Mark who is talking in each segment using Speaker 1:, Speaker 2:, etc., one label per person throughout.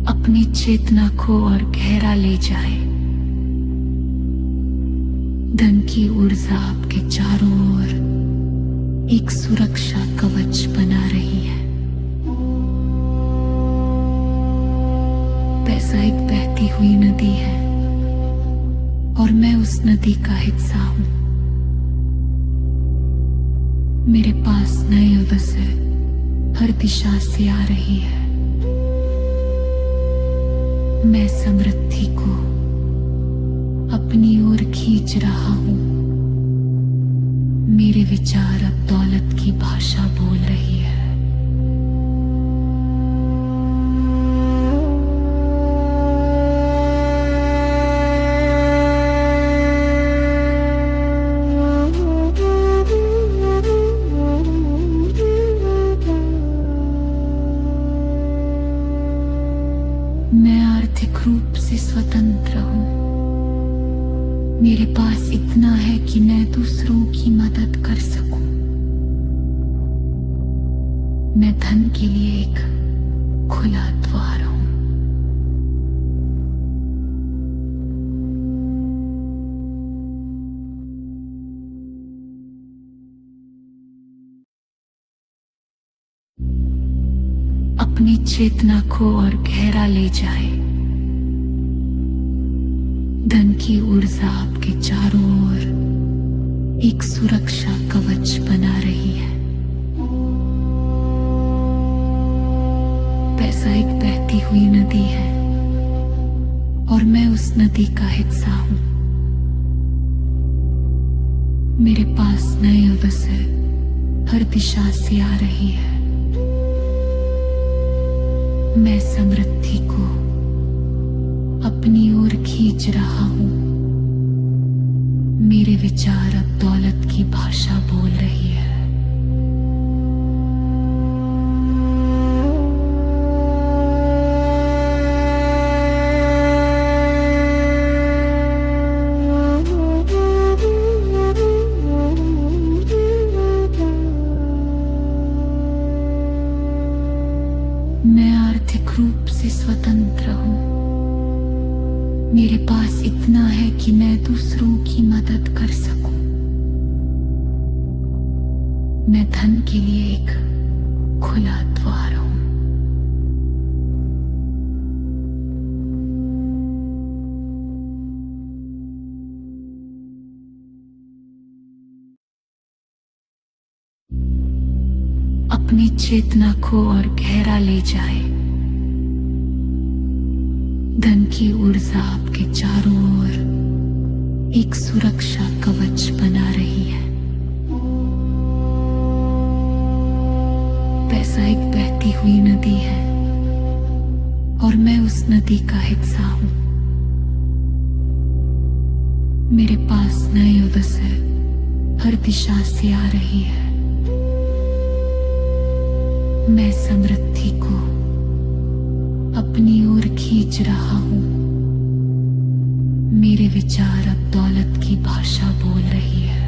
Speaker 1: अपनी चेतना को और गहरा ले जाए। धन की ऊर्जा आपके चारों ओर एक सुरक्षा कवच बना रही है। पैसा एक बहती हुई नदी है और मैं उस नदी का हिस्सा हूं। मेरे पास नए अवसर हर दिशा से आ रही है। मैं समृद्धि को अपनी ओर खींच रहा हूं। मेरे विचार अब दौलत की भाषा बोल रही है। मैं आर्थिक रूप से स्वतंत्र हूं। मेरे पास इतना है कि मैं दूसरों की मदद कर सकूं। मैं धन के लिए एक खुला द्वार हूं। अपनी चेतना को और गहरा ले जाए। धन की ऊर्जा आपके चारों ओर एक सुरक्षा कवच बना रही है। पैसा एक बहती हुई नदी है और मैं उस नदी का हिस्सा हूं। मेरे पास नए अवसर हर दिशा से आ रही है। मैं समृद्धि को अपनी ओर खींच रहा हूं। मेरे विचार अब दौलत की भाषा बोल रही है। मैं आर्थिक रूप से स्वतंत्र हूं। मेरे पास इतना है कि मैं दूसरों की मदद कर सकूं। मैं धन के लिए एक खुला द्वार हूं। अपनी चेतना को और गहरा ले जाए। धन की ऊर्जा आपके चारों ओर एक सुरक्षा कवच बना रही है। पैसा एक बहती हुई नदी है और मैं उस नदी का हिस्सा हूं। मेरे पास नए अवसर हर दिशा से आ रही है। मैं समृद्धि को अपनी ओर खींच रहा हूं। मेरे विचार अब दौलत की भाषा बोल रही है।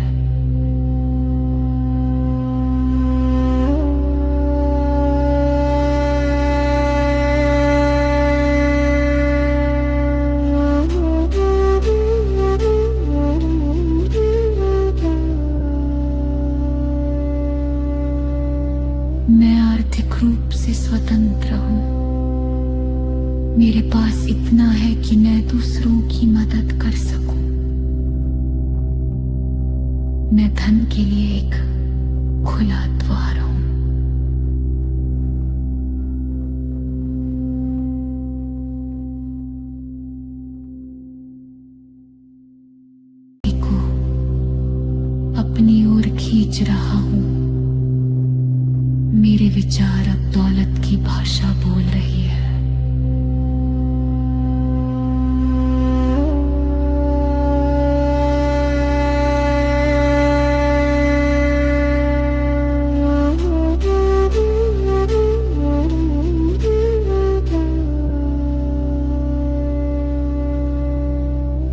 Speaker 1: मैं आर्थिक रूप से स्वतंत्र हूं। मेरे पास इतना है कि मैं दूसरों की मदद कर सकूं। मैं धन के लिए एक खुला द्वार हूं। को अपनी ओर खींच रहा हूं। मेरे विचार अब दौलत की भाषा बोल रही है।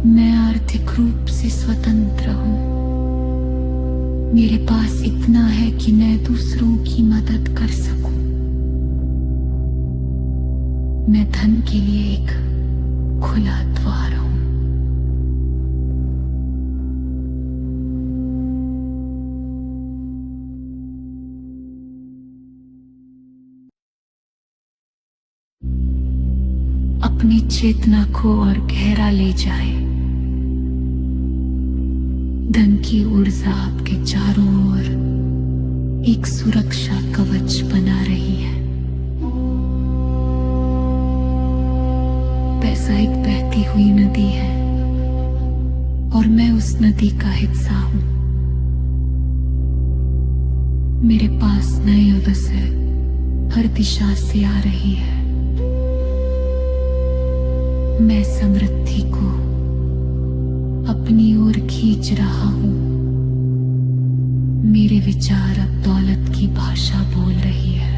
Speaker 1: मैं आर्थिक रूप से स्वतंत्र हूं। मेरे पास इतना है कि मैं दूसरों की मदद कर सकूं। मैं धन के लिए एक खुला द्वार हूं। अपनी चेतना को और गहरा ले जाए। धन की ऊर्जा आपके चारों ओर एक सुरक्षा कवच बना रही है। पैसा एक बहती हुई नदी है और मैं उस नदी का हिस्सा हूं। मेरे पास नए अवसर हर दिशा से आ रही है। मैं समृद्धि को अपनी ओर खींच रहा हूं। मेरे विचार अब दौलत की भाषा बोल रही है।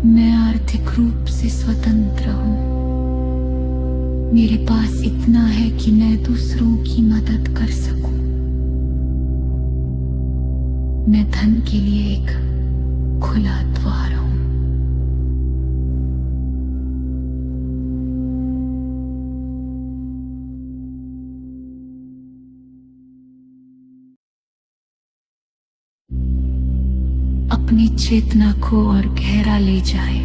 Speaker 1: मैं आर्थिक रूप से स्वतंत्र हूं। मेरे पास इतना है कि मैं दूसरों की मदद कर सकूं। मैं धन के लिए एक खुला द्वार हूं। अपनी चेतना को और गहरा ले जाए।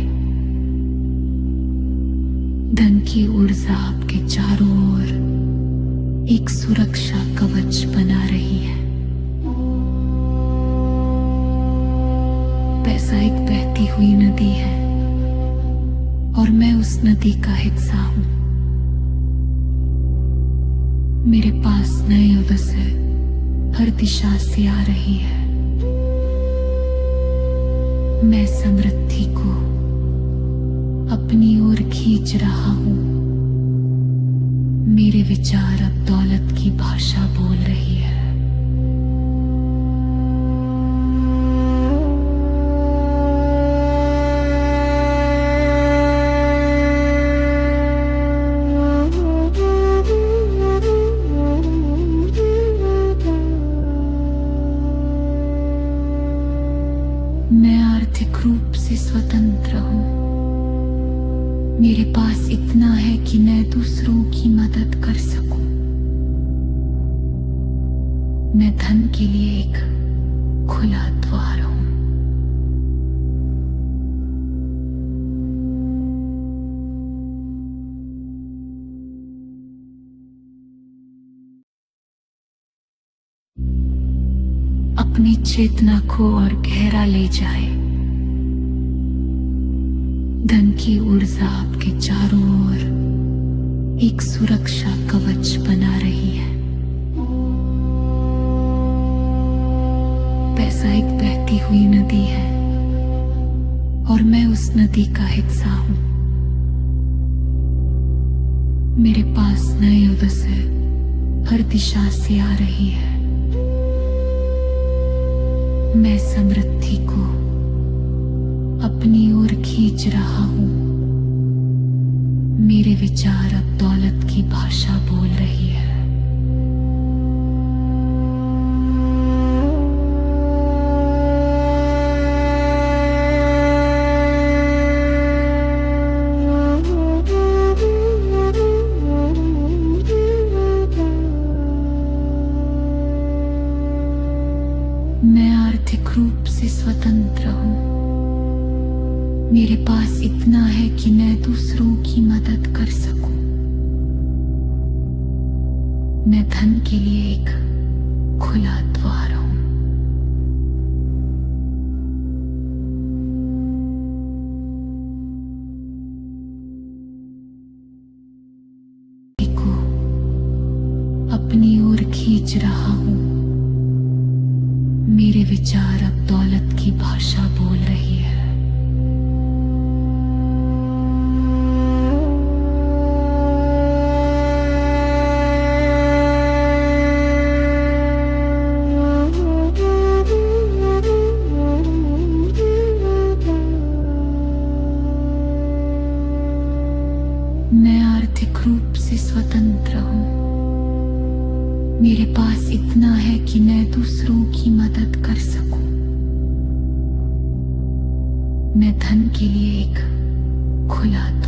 Speaker 1: धन की ऊर्जा आपके चारों ओर एक सुरक्षा कवच बना रही है। पैसा एक बहती हुई नदी है और मैं उस नदी का हिस्सा हूं। मेरे पास नए अवसर हर दिशा से आ रही है। मैं समृद्धि को अपनी ओर खींच रहा हूं। मेरे विचार अब दौलत की भाषा बोल रही है। मैं आर्थिक रूप से स्वतंत्र हूं। मेरे पास इतना है कि मैं दूसरों की मदद कर सकूं। मैं धन के लिए एक खुला द्वार हूं। अपनी चेतना को और गहरा ले जाए। धन की ऊर्जा आपके चारों ओर एक सुरक्षा कवच बना रही है। पैसा एक बहती हुई नदी है और मैं उस नदी का हिस्सा हूं। मेरे पास नए अवसर हर दिशा से आ रही है। मैं समृद्धि को अपनी ओर खींच रहा हूं। मेरे विचार अब दौलत की भाषा बोल रही है। मैं आर्थिक रूप से स्वतंत्र हूं। मेरे पास इतना है कि मैं दूसरों की मदद कर सकूं। मैं धन के लिए एक खुला द्वार हूं। को अपनी ओर खींच रहा हूं। मेरे विचार अब दौलत की भाषा बोल रही है। मैं आर्थिक रूप से स्वतंत्र हूँ। मेरे पास इतना है कि मैं दूसरों की मदद कर सकूं। मैं धन के लिए एक खुला